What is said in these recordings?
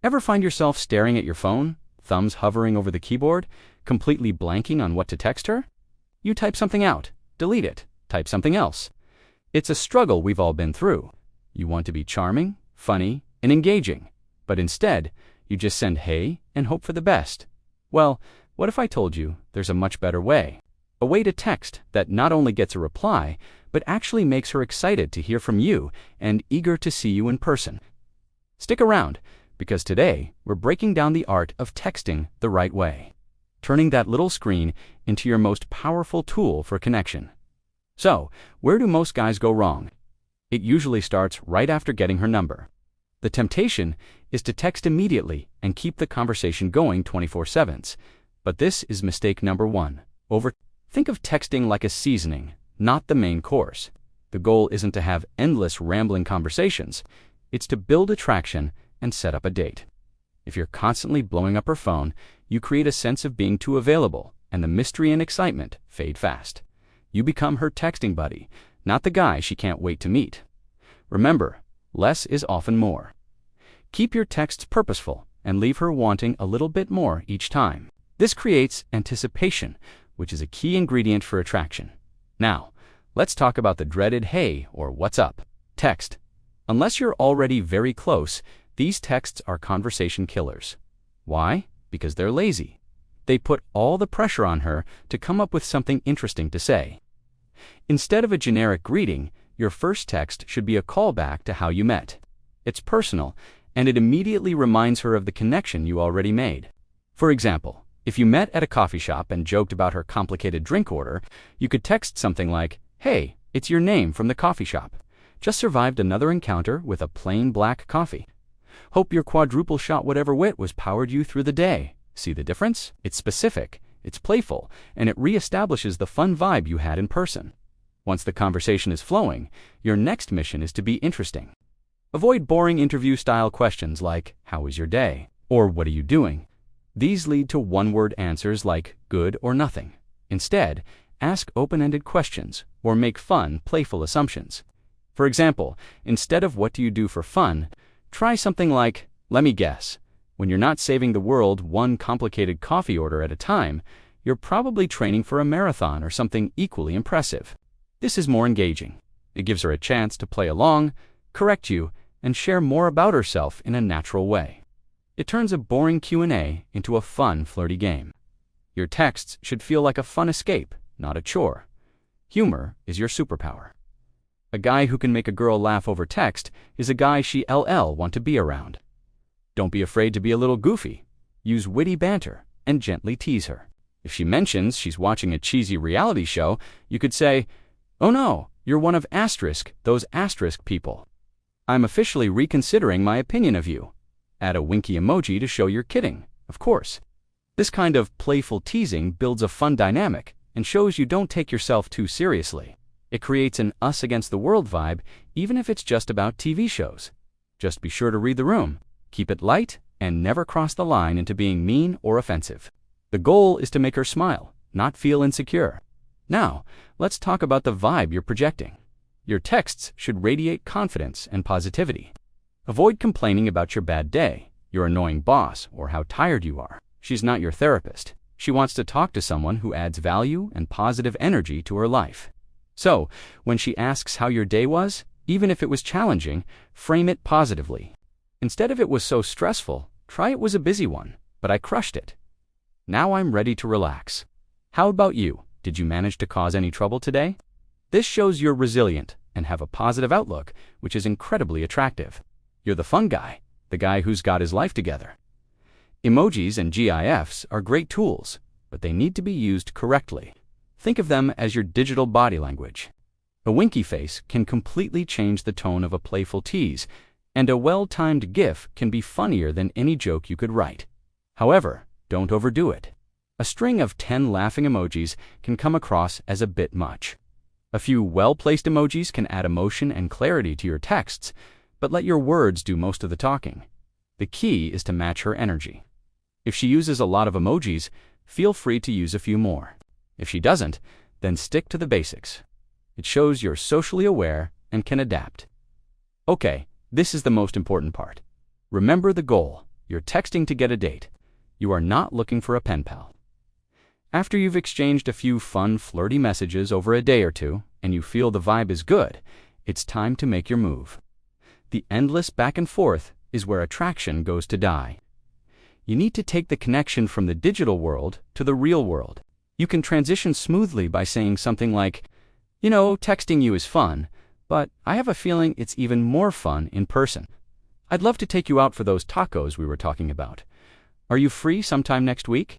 Ever find yourself staring at your phone, thumbs hovering over the keyboard, completely blanking on what to text her? You type something out, delete it, type something else. It's a struggle we've all been through. You want to be charming, funny, and engaging, but instead, you just send hey and hope for the best. Well, what if I told you there's a much better way? A way to text that not only gets a reply, but actually makes her excited to hear from you and eager to see you in person. Stick around, because today we're breaking down the art of texting the right way, turning that little screen into your most powerful tool for connection. So, where do most guys go wrong? It usually starts right after getting her number. The temptation is to text immediately and keep the conversation going 24/7. But this is mistake number one. Think of texting like a seasoning, not the main course. The goal isn't to have endless rambling conversations. It's to build attraction and set up a date. If you're constantly blowing up her phone, you create a sense of being too available, and the mystery and excitement fade fast. You become her texting buddy, not the guy she can't wait to meet. Remember, less is often more. Keep your texts purposeful and leave her wanting a little bit more each time. This creates anticipation, which is a key ingredient for attraction. Now, let's talk about the dreaded hey or what's up text. Unless you're already very close, these texts are conversation killers. Why? Because they're lazy. They put all the pressure on her to come up with something interesting to say. Instead of a generic greeting, your first text should be a callback to how you met. It's personal, and it immediately reminds her of the connection you already made. For example, if you met at a coffee shop and joked about her complicated drink order, you could text something like, "Hey, it's your name from the coffee shop. Just survived another encounter with a plain black coffee. Hope your quadruple shot whatever wit was powered you through the day." See the difference? It's specific, it's playful, and it reestablishes the fun vibe you had in person. Once the conversation is flowing, your next mission is to be interesting. Avoid boring interview-style questions like, "How was your day?" or "What are you doing?" These lead to one-word answers like "good" or "nothing." Instead, ask open-ended questions or make fun, playful assumptions. For example, instead of "What do you do for fun?" try something like, "Let me guess. When you're not saving the world one complicated coffee order at a time, you're probably training for a marathon or something equally impressive." This is more engaging. It gives her a chance to play along, correct you, and share more about herself in a natural way. It turns a boring Q&A into a fun, flirty game. Your texts should feel like a fun escape, not a chore. Humor is your superpower. A guy who can make a girl laugh over text is a guy she want to be around. Don't be afraid to be a little goofy. Use witty banter and gently tease her. If she mentions she's watching a cheesy reality show, you could say, "Oh no, you're one of those asterisk people. I'm officially reconsidering my opinion of you." Add a winky emoji to show you're kidding, of course. This kind of playful teasing builds a fun dynamic and shows you don't take yourself too seriously. It creates an us against the world vibe, even if it's just about TV shows. Just be sure to read the room, keep it light, and never cross the line into being mean or offensive. The goal is to make her smile, not feel insecure. Now, let's talk about the vibe you're projecting. Your texts should radiate confidence and positivity. Avoid complaining about your bad day, your annoying boss, or how tired you are. She's not your therapist. She wants to talk to someone who adds value and positive energy to her life. So, when she asks how your day was, even if it was challenging, frame it positively. Instead of "It was so stressful," try "It was a busy one, but I crushed it. Now I'm ready to relax." How about you? Did you manage to cause any trouble today? This shows you're resilient and have a positive outlook, which is incredibly attractive. You're the fun guy, the guy who's got his life together. Emojis and GIFs are great tools, but they need to be used correctly. Think of them as your digital body language. A winky face can completely change the tone of a playful tease, and a well-timed GIF can be funnier than any joke you could write. However, don't overdo it. A string of 10 laughing emojis can come across as a bit much. A few well-placed emojis can add emotion and clarity to your texts, but let your words do most of the talking. The key is to match her energy. If she uses a lot of emojis, feel free to use a few more. If she doesn't, then stick to the basics. It shows you're socially aware and can adapt. Okay, this is the most important part. Remember the goal. You're texting to get a date. You are not looking for a pen pal. After you've exchanged a few fun, flirty messages over a day or two, and you feel the vibe is good, it's time to make your move. The endless back and forth is where attraction goes to die. You need to take the connection from the digital world to the real world. You can transition smoothly by saying something like, texting you is fun, but I have a feeling it's even more fun in person. I'd love to take you out for those tacos we were talking about. Are you free sometime next week?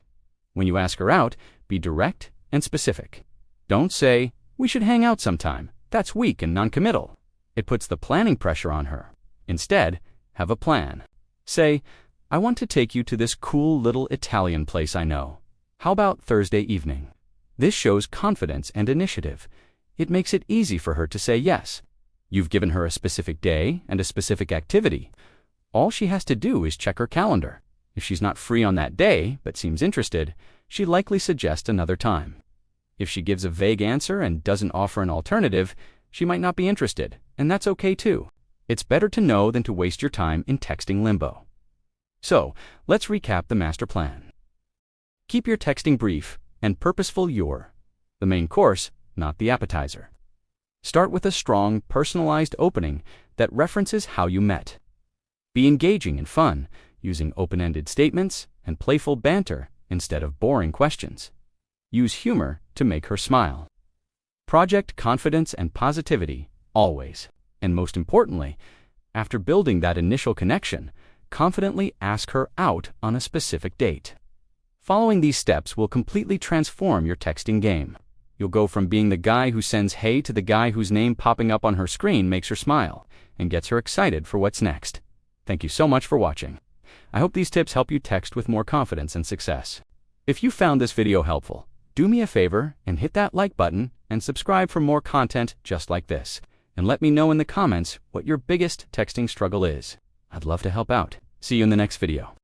When you ask her out, be direct and specific. Don't say, we should hang out sometime. That's weak and noncommittal. It puts the planning pressure on her. Instead, have a plan. Say, I want to take you to this cool little Italian place I know. How about Thursday evening? This shows confidence and initiative. It makes it easy for her to say yes. You've given her a specific day and a specific activity. All she has to do is check her calendar. If she's not free on that day, but seems interested, she'd likely suggest another time. If she gives a vague answer and doesn't offer an alternative, she might not be interested, and that's okay too. It's better to know than to waste your time in texting limbo. So, let's recap the master plan. Keep your texting brief and purposeful. You're the main course, not the appetizer. Start with a strong, personalized opening that references how you met. Be engaging and fun, using open-ended statements and playful banter instead of boring questions. Use humor to make her smile. Project confidence and positivity, always. And most importantly, after building that initial connection, confidently ask her out on a specific date. Following these steps will completely transform your texting game. You'll go from being the guy who sends hey to the guy whose name popping up on her screen makes her smile and gets her excited for what's next. Thank you so much for watching. I hope these tips help you text with more confidence and success. If you found this video helpful, do me a favor and hit that like button and subscribe for more content just like this. And let me know in the comments what your biggest texting struggle is. I'd love to help out. See you in the next video.